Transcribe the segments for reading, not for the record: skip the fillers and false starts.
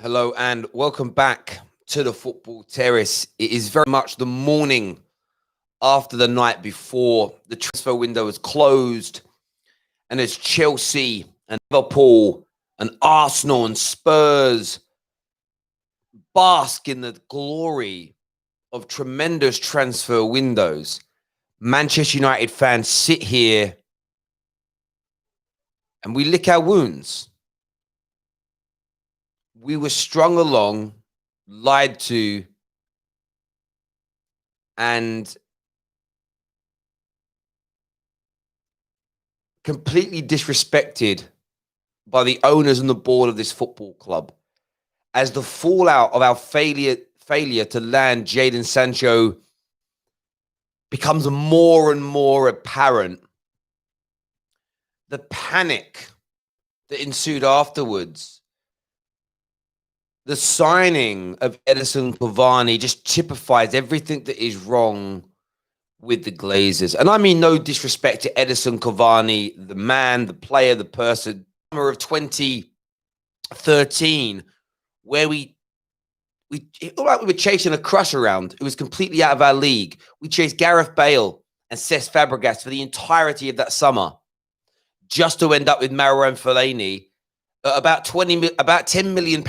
Hello and welcome back to the Football Terrace. It is very much the morning after the night before the transfer window is closed, and as Chelsea and Liverpool and Arsenal and Spurs bask in the glory of tremendous transfer windows, Manchester United fans sit here and we lick our wounds. We were strung along, lied to, and completely disrespected by the owners and the board of this football club as the fallout of our failure to land Jadon Sancho becomes more and more apparent. The panic that ensued afterwards, the signing of Edinson Cavani just typifies everything that is wrong with the Glazers. And I mean no disrespect to Edinson Cavani, the man, the player, the person. Summer of 2013, where we looked like we were chasing a crush around. It was completely out of our league. We chased Gareth Bale and Cesc Fabregas for the entirety of that summer, just to end up with Marouane Fellaini at about £10 million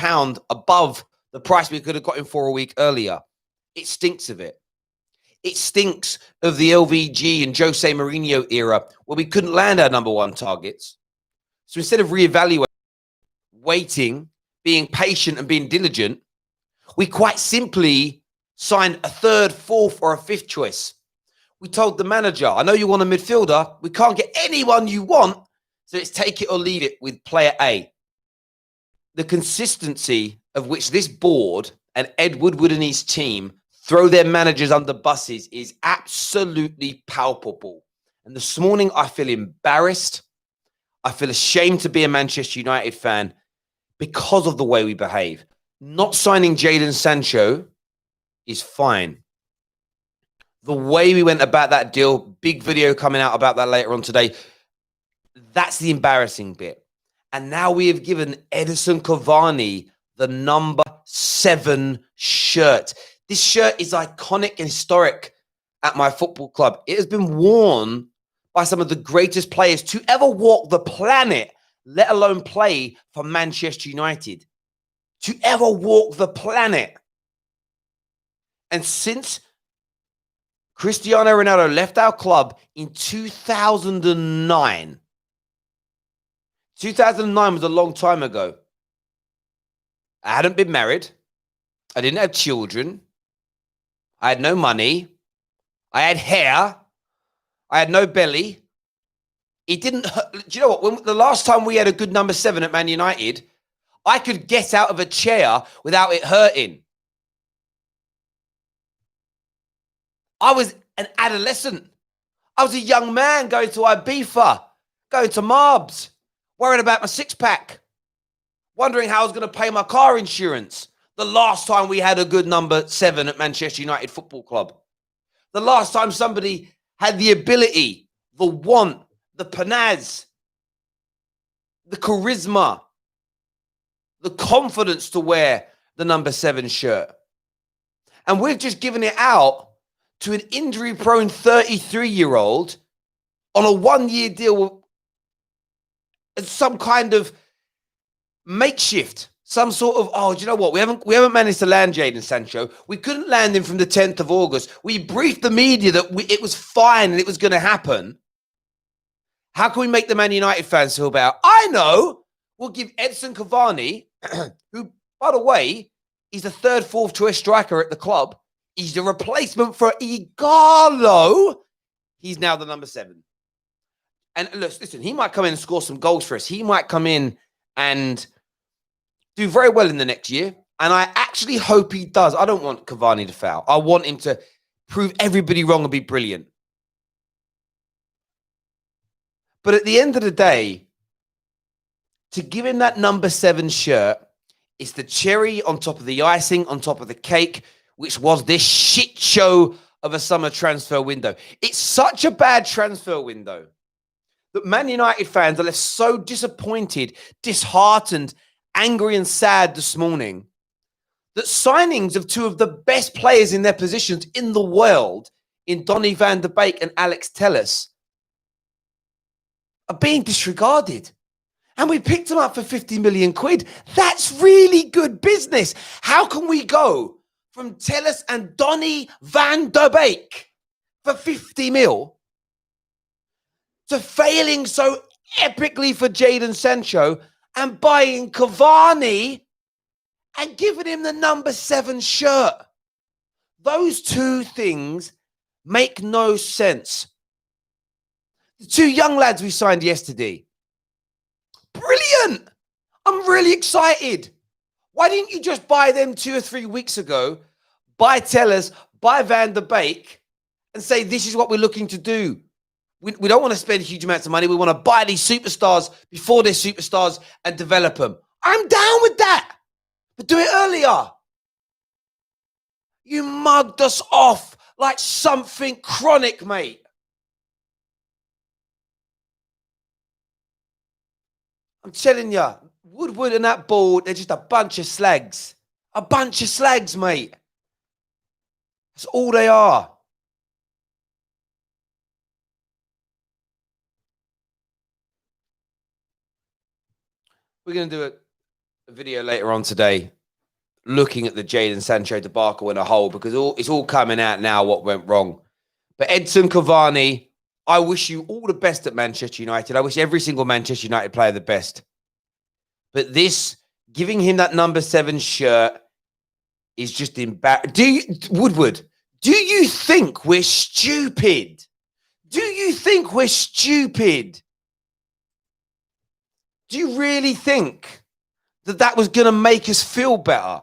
above the price we could have got him for a week earlier. It stinks of it. It stinks of the LVG and Jose Mourinho era where we couldn't land our number one targets. So instead of reevaluating, waiting, being patient and being diligent, we quite simply signed a third, fourth or a fifth choice. We told the manager, I know you want a midfielder. We can't get anyone you want. So it's take it or leave it with player A. The consistency of which this board and Ed Woodward and his team throw their managers under buses is absolutely palpable. And this morning, I feel embarrassed. I feel ashamed to be a Manchester United fan because of the way we behave. Not signing Jadon Sancho is fine. The way we went about that deal, big video coming out about that later on today, that's the embarrassing bit. And now we have given Edinson Cavani the number 7 shirt. This shirt is iconic and historic at my football club. It has been worn by some of the greatest players to ever walk the planet, let alone play for Manchester United. To ever walk the planet. And since Cristiano Ronaldo left our club in 2009 was a long time ago. I hadn't been married. I didn't have children. I had no money. I had hair. I had no belly. It didn't hurt. Do you know what? When the last time we had a good number 7 at Man United, I could get out of a chair without it hurting. I was an adolescent. I was a young man going to Ibiza, going to Marbs, worrying about my six-pack, wondering how I was going to pay my car insurance. The last time we had a good number 7 at Manchester United Football Club. The last time somebody had the ability, the want, the panaz, the charisma, the confidence to wear the number 7 shirt. And we've just given it out to an injury-prone 33-year-old on a one-year deal with some kind of makeshift, some sort of, do you know what? We haven't managed to land Jadon Sancho. We couldn't land him from the 10th of August. We briefed the media that it was fine and it was going to happen. How can we make the Man United fans feel better? I know. We'll give Edinson Cavani, who, by the way, is the third, fourth choice striker at the club. He's the replacement for Igalo. He's now the number 7. And listen, he might come in and score some goals for us. He might come in and do very well in the next year. And I actually hope he does. I don't want Cavani to fail. I want him to prove everybody wrong and be brilliant. But at the end of the day, to give him that number 7 shirt is the cherry on top of the icing, on top of the cake, which was this shit show of a summer transfer window. It's such a bad transfer window that Man United fans are left so disappointed, disheartened, angry and sad this morning that signings of two of the best players in their positions in the world, in Donny van de Beek and Alex Telles, are being disregarded. And we picked them up for 50 million quid. That's really good business. How can we go from Telles and Donny van de Beek for 50 mil to failing so epically for Jadon Sancho and buying Cavani and giving him the number 7 shirt? Those two things make no sense. The two young lads we signed yesterday, brilliant. I'm really excited. Why didn't you just buy them 2 or 3 weeks ago, buy Tellers, buy Van der Beek, and say, this is what we're looking to do? We don't want to spend huge amounts of money. We want to buy these superstars before they're superstars and develop them. I'm down with that. But do it earlier. You mugged us off like something chronic, mate. I'm telling you, Woodward and that board, they're just a bunch of slags. A bunch of slags, mate. That's all they are. We're going to do a video later on today looking at the Jadon Sancho debacle in a whole, because it's all coming out now what went wrong. But Edinson Cavani, I wish you all the best at Manchester United. I wish every single Manchester United player the best. But this, giving him that number 7 shirt is just embarrassing. Woodward, do you think we're stupid? Do you think we're stupid? Do you really think that was going to make us feel better?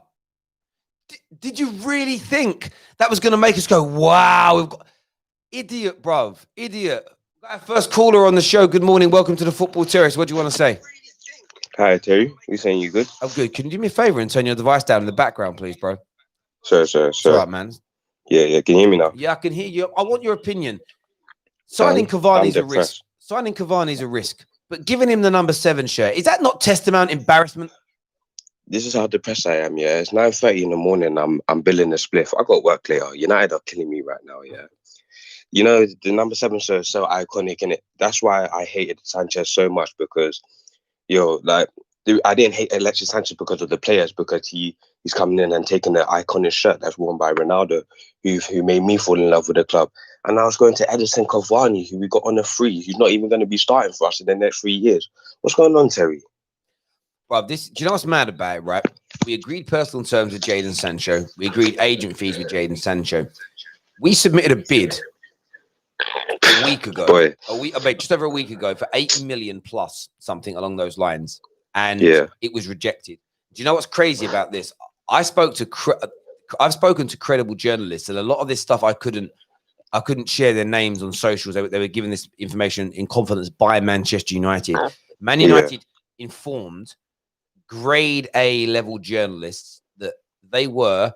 Did you really think that was going to make us go, wow, we've got... Idiot, bruv. Idiot. Got our first caller on the show. Good morning. Welcome to the Football Terrace. What do you want to say? Hi, Terry. You saying you good? I'm good. Can you do me a favor and turn your device down in the background, please, bro? Sure. All right, man. Yeah. Can you hear me now? Yeah, I can hear you. I want your opinion. Signing Cavani's a risk. Signing Cavani's a risk. But giving him the number 7 shirt, is that not testament embarrassment? This is how depressed I am, yeah. It's 9:30 in the morning. I'm billing a spliff. I got work later. United are killing me right now, yeah. You know, the number 7 shirt is so iconic, innit? That's why I hated Sanchez so much, because, I didn't hate Alexis Sanchez because of the players, because he's coming in and taking the iconic shirt that's worn by Ronaldo, who made me fall in love with the club. And I was going to Edinson Cavani, who we got on a free. He's not even going to be starting for us in the next 3 years. What's going on, Terry? Well, do you know what's mad about it, right? We agreed personal terms with Jadon Sancho. We agreed agent fees with Jadon Sancho. We submitted a bid a week ago. Just over a week ago for 80 million plus, something along those lines. And it was rejected. Do you know what's crazy about this? I've spoken to credible journalists, and a lot of this stuff I couldn't share their names on socials. They were given this information in confidence by Manchester United. Man United informed grade A level journalists that they were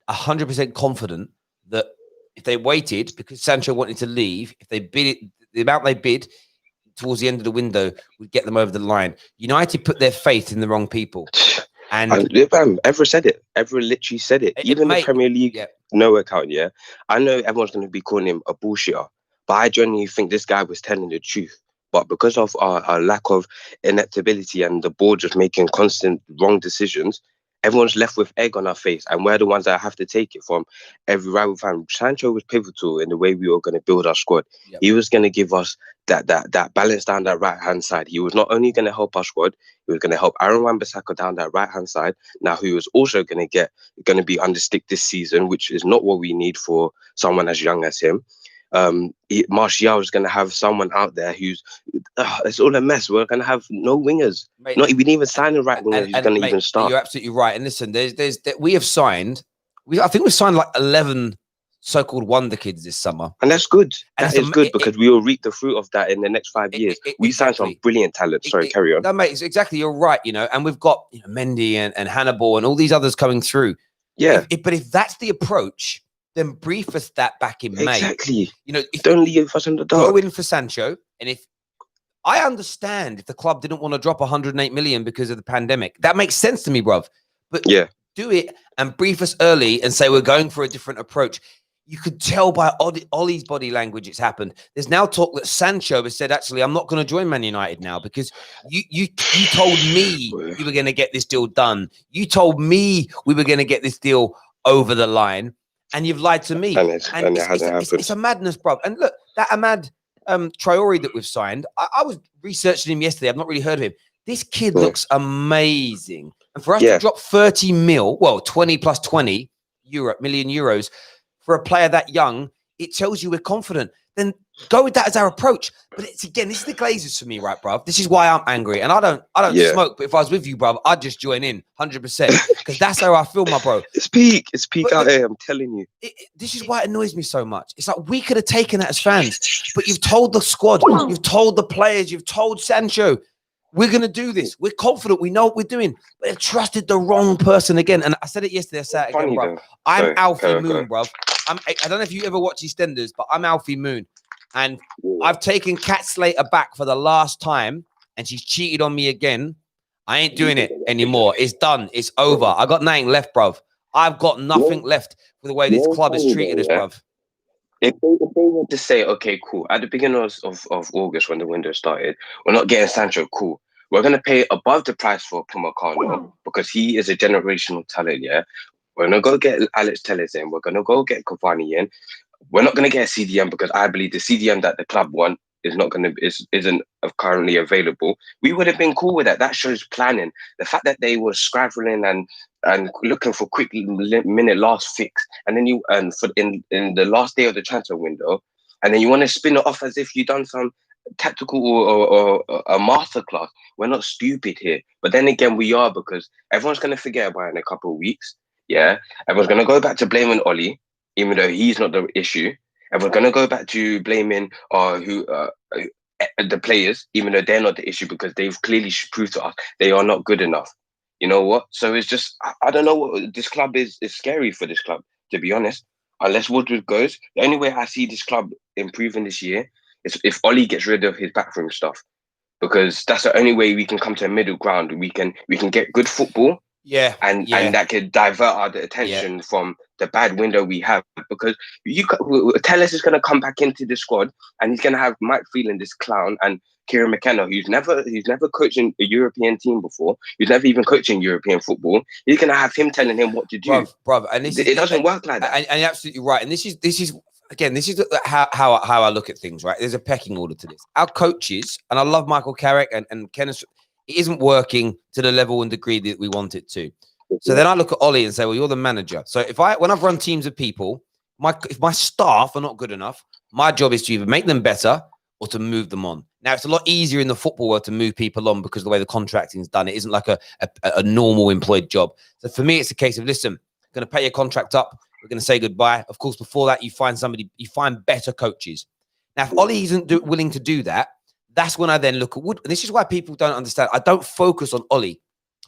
100% confident that if they waited, because Sancho wanted to leave, if they bid it, the amount they bid towards the end of the window would get them over the line. United put their faith in the wrong people. And Ever said it. Ever literally said it. Even the Premier League no account, yeah. I know everyone's going to be calling him a bullshitter, but I genuinely think this guy was telling the truth. But because of our lack of ineptability and the board just making constant wrong decisions, everyone's left with egg on our face, and we're the ones that have to take it from every rival fan. Sancho was pivotal in the way we were going to build our squad. Yep. He was going to give us that balance down that right-hand side. He was not only going to help our squad, he was going to help Aaron Wan-Bissaka down that right-hand side. Now, who was also going to be under stick this season, which is not what we need for someone as young as him. Martial is going to have someone out there who's it's all a mess. We're going to have no wingers. Mate, we didn't even sign a right winger who's going to even start. You're absolutely right. And listen, we have signed. I think we've signed like 11 so-called wonder kids this summer, and that's good. That is good, because we will reap the fruit of that in the next 5 years. We signed some brilliant talent. Sorry, carry on. No, mate, exactly. You're right. And we've got Mendy and Hannibal and all these others coming through. Yeah, but if that's the approach, then brief us that back in May. Exactly. Don't leave us in the dark. Go in for Sancho, and if I understand if the club didn't want to drop 108 million because of the pandemic. That makes sense to me, bruv. But do it and brief us early and say we're going for a different approach. You could tell by Ollie's body language it's happened. There's now talk that Sancho has said, actually, I'm not going to join Man United now because you told me you were going to get this deal done. You told me we were going to get this deal over the line, and you've lied to me. And it hasn't happened. It's a madness, bro. And look, that Ahmad Traore that we've signed, I was researching him yesterday. I've not really heard of him. This kid looks amazing. And for us to drop 30 mil, well, 20 plus 20 million euros for a player that young, it tells you we're confident. Then go with that as our approach. But it's again, this is the Glazers for me, right, bruv? This is why I'm angry. And I don't smoke, but if I was with you, bruv, I'd just join in 100%. Because that's how I feel, my bro. It's peak out here, I'm telling you. This is why it annoys me so much. It's like we could have taken that as fans, but you've told the squad, you've told the players, you've told Sancho, we're going to do this. We're confident. We know what we're doing. But they've trusted the wrong person again. And I said it yesterday, I said it again, bruv. I'm Alfie Moon, bruv. I don't know if you ever watch EastEnders, but I'm Alfie Moon. And I've taken Kat Slater back for the last time, and she's cheated on me again. I ain't doing it anymore. It's done. It's over. I got nothing left, bruv. I've got nothing left for the way this club has treated us, bruv. If they were to say, okay, cool, at the beginning of August when the window started, we're not getting Sancho, cool. We're going to pay above the price for Pumacano because he is a generational talent, yeah? We're going to go get Alex Telles in. We're going to go get Cavani in. We're not going to get a CDM because I believe the CDM that the club want isn't currently available. We would have been cool with that. That shows planning. The fact that they were scrabbling and looking for quick minute last fix, and then in the last day of the transfer window, and then you want to spin it off as if you've done some tactical or a masterclass. We're not stupid here, but then again we are, because everyone's going to forget about it in a couple of weeks. Yeah, everyone's going to go back to blaming Ollie, even though he's not the issue. Everyone's going to go back to blaming the players, even though they're not the issue, because they've clearly proved to us they are not good enough. You know what? So it's just, I don't know what this club is. It's scary for this club, to be honest. Unless Woodward goes, the only way I see this club improving this year is if Ollie gets rid of his backroom stuff, because that's the only way we can come to a middle ground. We can get good football. And that could divert our attention from the bad window we have, because Telles is going to come back into the squad and he's going to have Mike Phelan, this clown, and Kieran McKenna, who's never coaching a European team before. He's never even coaching European football. He's going to have him telling him what to do, bruv. And it doesn't work like that. And you're absolutely right. And this is again, this is how I look at things. Right, there's a pecking order to this. Our coaches, and I love Michael Carrick and Kenneth. It isn't working to the level and degree that we want it to. So then I look at Ollie and say, well, you're the manager. So when I've run teams of people, if my staff are not good enough, my job is to either make them better or to move them on. Now, it's a lot easier in the football world to move people on because of the way the contracting is done. It isn't like a normal employed job. So for me, it's a case of, listen, I'm going to pay your contract up. We're going to say goodbye. Of course, before that, you find better coaches. Now, if Ollie isn't willing to do that, that's when I then look at Wood. And this is why people don't understand. I don't focus on Ollie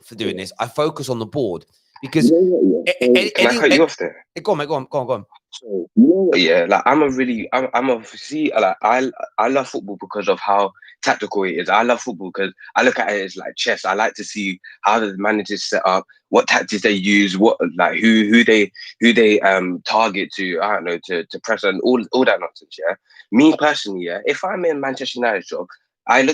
for doing this. I focus on the board, because can I cut you off there? Go on, mate. Go on. So, like I love football because of how tactical it is. I love football because I look at it as like chess. I like to see how the managers set up, what tactics they use, what like who they target to, I don't know, to press and all that nonsense. Yeah, me personally, if I'm in Manchester United job,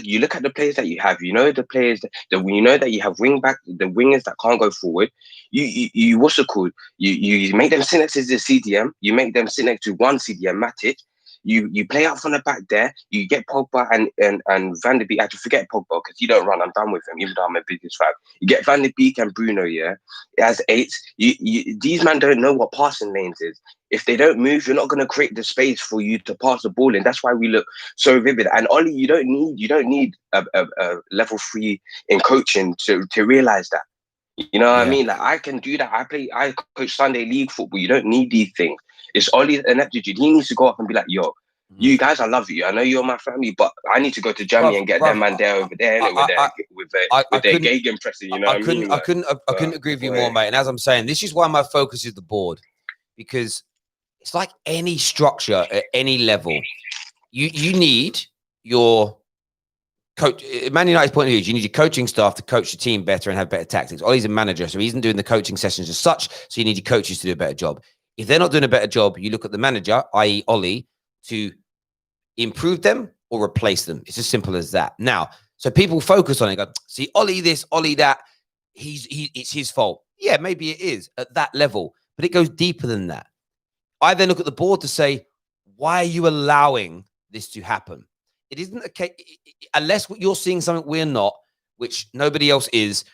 you look at the players that you have, the players that you know that you have the wingers that can't go forward. You what's it called? You make them sit next to the CDM. You make them sit next to one CDM, Matic. You play out from the back there. You get Pogba and Van der Beek. I have to forget Pogba because he don't run. I'm done with him, even though I'm a biggest fan. You get Van der Beek and Bruno, as eights. These men don't know what passing lanes is. If they don't move, you're not going to create the space for you to pass the ball in. That's why we look so vivid. And Ollie, you don't need a level 3 in coaching to realize that. You know what I mean? Like, I can do that. I coach Sunday league football. You don't need these things. It's Ollie's ineptitude. He needs to go up and be like, yo, you guys, I love you. I know you're my family, but I need to go to Germany and get that man there over there with their gegenpressing. You know what I mean? I couldn't agree with you more, mate. And as I'm saying, this is why my focus is the board, because it's like any structure at any level. You need your Man United's point of view is you need your coaching staff to coach the team better and have better tactics. Ollie's a manager, so he isn't doing the coaching sessions as such, so you need your coaches to do a better job. If they're not doing a better job, you look at the manager, i.e. Ollie, to improve them or replace them. It's as simple as that. Now, so people focus on it, go, see, Ollie this, Ollie that, it's his fault. Yeah, maybe it is at that level, but it goes deeper than that. I then look at the board to say, why are you allowing this to happen? It isn't a case, unless you're seeing something we're not, which nobody else is.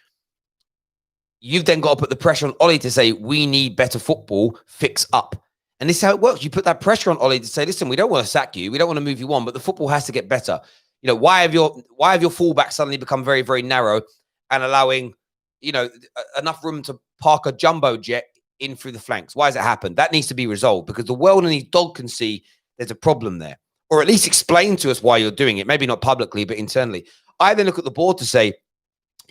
You've then got to put the pressure on Ollie to say, we need better football, fix up. And this is how it works. You put that pressure on Ollie to say, listen, we don't want to sack you. We don't want to move you on, but the football has to get better. You know, why have your fullbacks suddenly become very, very narrow and allowing, you know, enough room to park a jumbo jet in through the flanks? Why has it happened? That needs to be resolved because the world and his dog can see there's a problem there. Or at least explain to us why you're doing it. Maybe not publicly, but internally. I then look at the board to say,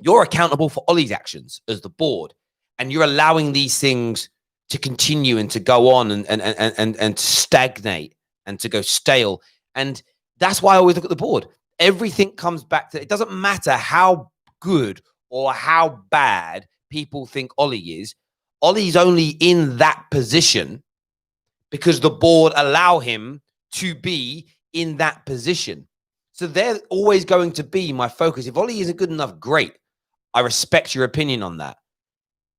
you're accountable for Ollie's actions as the board, and you're allowing these things to continue and to go on and to stagnate and to go stale. And that's why I always look at the board. Everything comes back to, it doesn't matter how good or how bad people think Ollie is. Ollie's only in that position because the board allow him to be in that position. So they're always going to be my focus. If Ollie isn't good enough, great. I respect your opinion on that.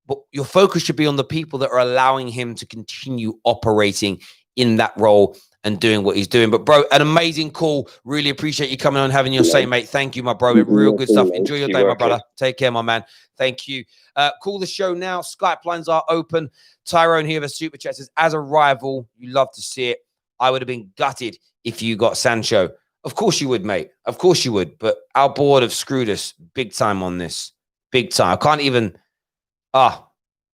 But your focus should be on the people that are allowing him to continue operating in that role and doing what he's doing. But, bro, an amazing call. Really appreciate you coming on, having your say, mate. Thank you, my bro. Real good stuff. Enjoy your day, my brother. Take care, my man. Thank you. Call the show now. Skype lines are open. Tyrone here with Super Chat says, as a rival, you love to see it. I would have been gutted if you got Sancho. Of course you would, mate. Of course you would. But our board have screwed us big time on this. Big time. I can't even...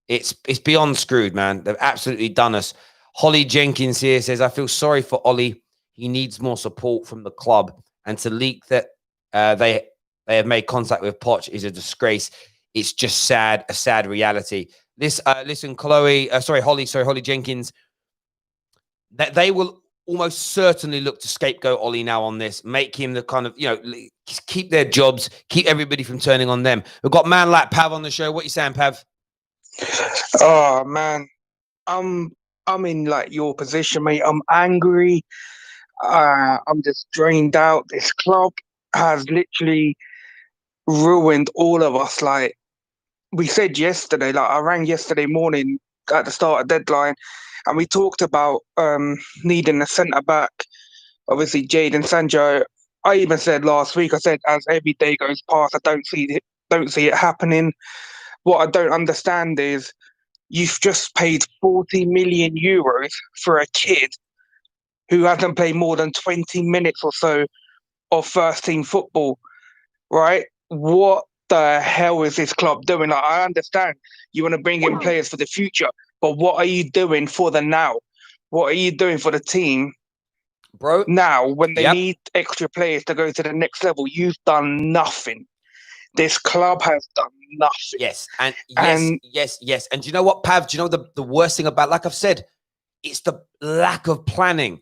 It's beyond screwed, man. They've absolutely done us. Holly Jenkins here says, I feel sorry for Ollie. He needs more support from the club. And to leak that they have made contact with Poch is a disgrace. It's just sad, a sad reality. Listen, Holly Jenkins, that they will almost certainly look to scapegoat Ollie now on this, make him the kind of, you know, keep their jobs, keep everybody from turning on them. We've got man like Pav on the show. What you saying, Pav? Oh man, I'm in like your position, mate. I'm angry. I'm just drained out. This club has literally ruined all of us. Like we said yesterday, like I rang yesterday morning at the start of deadline, and we talked about needing a centre back. Obviously, Jadon Sancho. I even said last week, I said as every day goes past, I don't see it happening. What I don't understand is you've just paid 40 million euros for a kid who hasn't played more than 20 minutes or so of first team football, right? What the hell is this club doing? Like, I understand you want to bring in players for the future, but what are you doing for the now? What are you doing for the team, bro? Now, when they need extra players to go to the next level, you've done nothing. This club has done nothing. Yes. And yes. And do you know what, Pav? Do you know the worst thing about, like I've said, it's the lack of planning.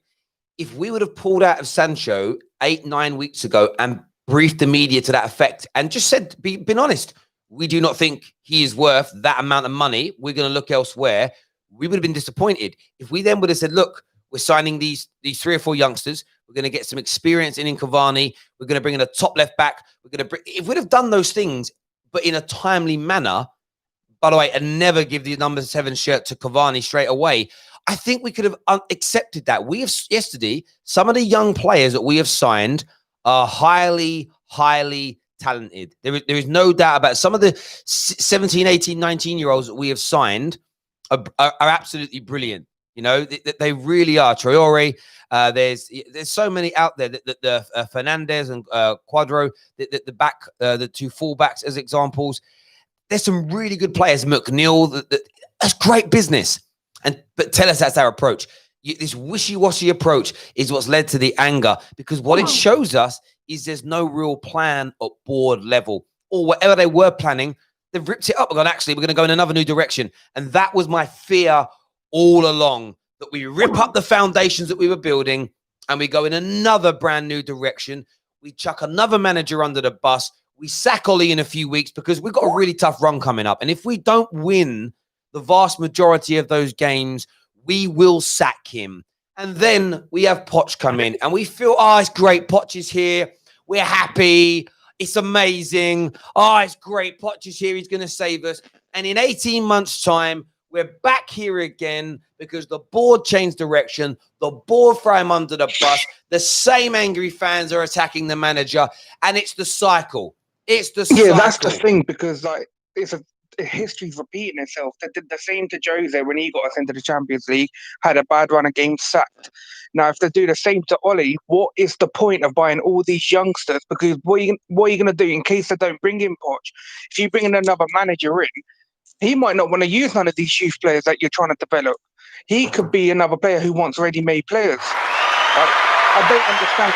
If we would have pulled out of Sancho 8-9 weeks ago and briefed the media to that effect and just said, been honest, we do not think he is worth that amount of money, we're going to look elsewhere, we would have been disappointed. If we then would have said, look, we're signing these 3 or 4 youngsters, we're going to get some experience in Cavani, we're going to bring in a top left back, if we'd have done those things, but in a timely manner, by the way, and never give the number 7 shirt to Cavani straight away, I think we could have accepted that. We have yesterday, some of the young players that we have signed are highly, highly talented. There is no doubt about it. Some of the 17, 18, 19-year-olds that we have signed are absolutely brilliant. You know, they really are. Traore, there's so many out there. The Fernandez and Quadro, the 2 fullbacks as examples. There's some really good players. McNeil, that's great business. But tell us that's our approach. This wishy-washy approach is what's led to the anger, because what it shows us is there's no real plan at board level, or whatever they were planning, they've ripped it up and gone, actually, we're going to go in another new direction. And that was my fear all along, that we rip up the foundations that we were building and we go in another brand new direction, We chuck another manager under the bus. We sack Ollie in a few weeks because we've got a really tough run coming up. And if we don't win the vast majority of those games, we will sack him. And then we have Poch come in and we feel, oh, it's great. Poch is here. We're happy. It's amazing. Oh, it's great. Poch is here. He's going to save us. And in 18 months' time, we're back here again because the board changed direction. The board throw him under the bus. The same angry fans are attacking the manager. And it's the cycle. It's the cycle. Yeah, that's the thing, because like it's a history's repeating itself. They did the same to Jose when he got us into the Champions League, had a bad run of games, sacked. Now, if they do the same to Ollie, what is the point of buying all these youngsters? Because what are you going to do in case they don't bring in Poch? If you bring in another manager in, he might not want to use none of these youth players that you're trying to develop. He could be another player who wants ready-made players. I don't understand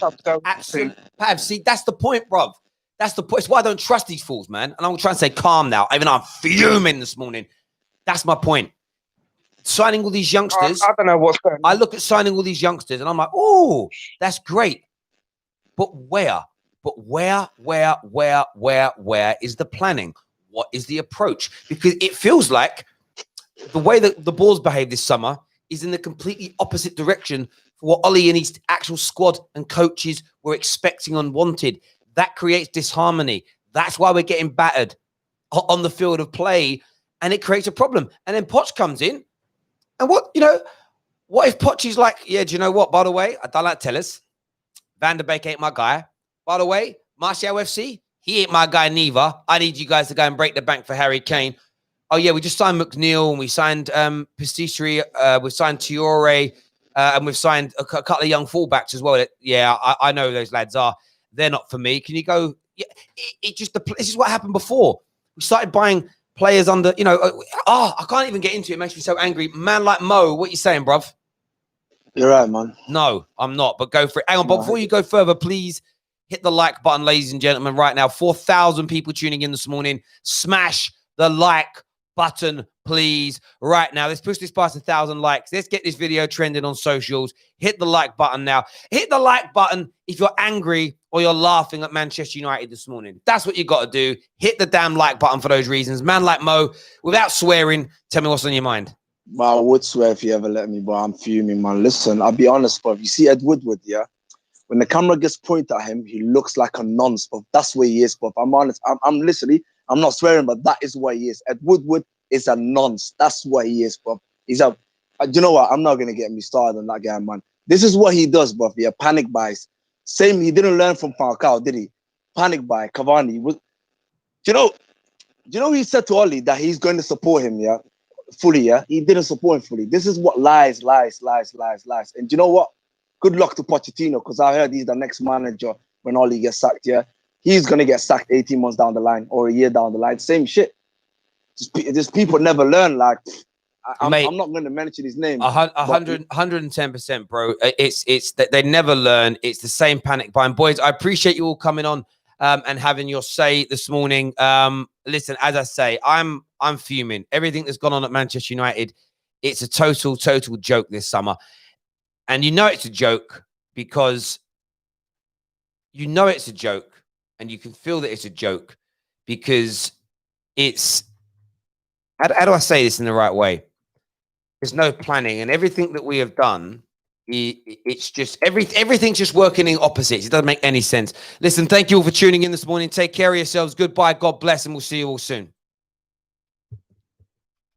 what they're Absolutely. Pav, see, that's the point, bruv. That's the point. It's why I don't trust these fools, man. And I'm trying to say calm now, even though I'm fuming this morning. That's my point. Signing all these youngsters. I don't know what's going on. I look at signing all these youngsters and I'm like, oh, that's great. But where? But where is the planning? What is the approach? Because it feels like the way that the Bulls behave this summer is in the completely opposite direction for what Ollie and his actual squad and coaches were expecting and wanted. That creates disharmony. That's why we're getting battered on the field of play, and it creates a problem. And then Poch comes in, and what if Poch is like, yeah, do you know what? By the way, I don't like tellers. Van der Beek ain't my guy. By the way, Martial FC, he ain't my guy neither. I need you guys to go and break the bank for Harry Kane. Oh, yeah, we just signed McNeil, and we signed Pasticci, we've signed Traore, and we've signed a couple of young fullbacks as well. Yeah, I know those lads are. They're not for me. Can you go? Yeah, this is what happened before. We started buying players under, I can't even get into it. It makes me so angry. Man like Mo, what you saying, bruv? You're right, man. No, I'm not, but go for it. Hang on, but before you go further, please hit the like button, ladies and gentlemen, right now. 4,000 people tuning in this morning. Smash the like button, please, right now. Let's push this past 1,000 likes. Let's get this video trending on socials. Hit the like button now. Hit the like button if you're angry or you're laughing at Manchester United this morning. That's what you got to do. Hit the damn like button for those reasons. Man like Mo, without swearing, tell me what's on your mind. Well, I would swear if you ever let me, but I'm fuming, man. Listen, I'll be honest, bro. You see Ed Woodward, yeah? When the camera gets pointed at him, he looks like a nonce, but that's what he is, bro. I'm honest. I'm not swearing, but that is what he is. Ed Woodward is a nonce. That's what he is, bro. He's a, you know what? I'm not going to get me started on that guy, man. This is what he does, bro. Yeah, panic buys. Same, he didn't learn from Falcao, did he? Panic buy, Cavani. You know, he said to Ollie that he's going to support him, yeah? Fully, yeah? He didn't support him fully. This is what lies. And you know what? Good luck to Pochettino, because I heard he's the next manager when Ollie gets sacked, yeah? He's going to get sacked 18 months down the line or a year down the line. Same shit. Just people never learn. Like, I'm not going to mention his name. 110%, bro. It's that they never learn. It's the same panic buying. Boys, I appreciate you all coming on and having your say this morning. Listen, as I say, I'm fuming. Everything that's gone on at Manchester United, it's a total joke this summer. And you know it's a joke because you know it's a joke and you can feel that it's a joke because it's, how do I say this in the right way? There's no planning, and everything that we have done, it's just everything's just working in opposites. It doesn't make any sense. Listen, thank you all for tuning in this morning. Take care of yourselves. Goodbye. God bless, and we'll see you all soon.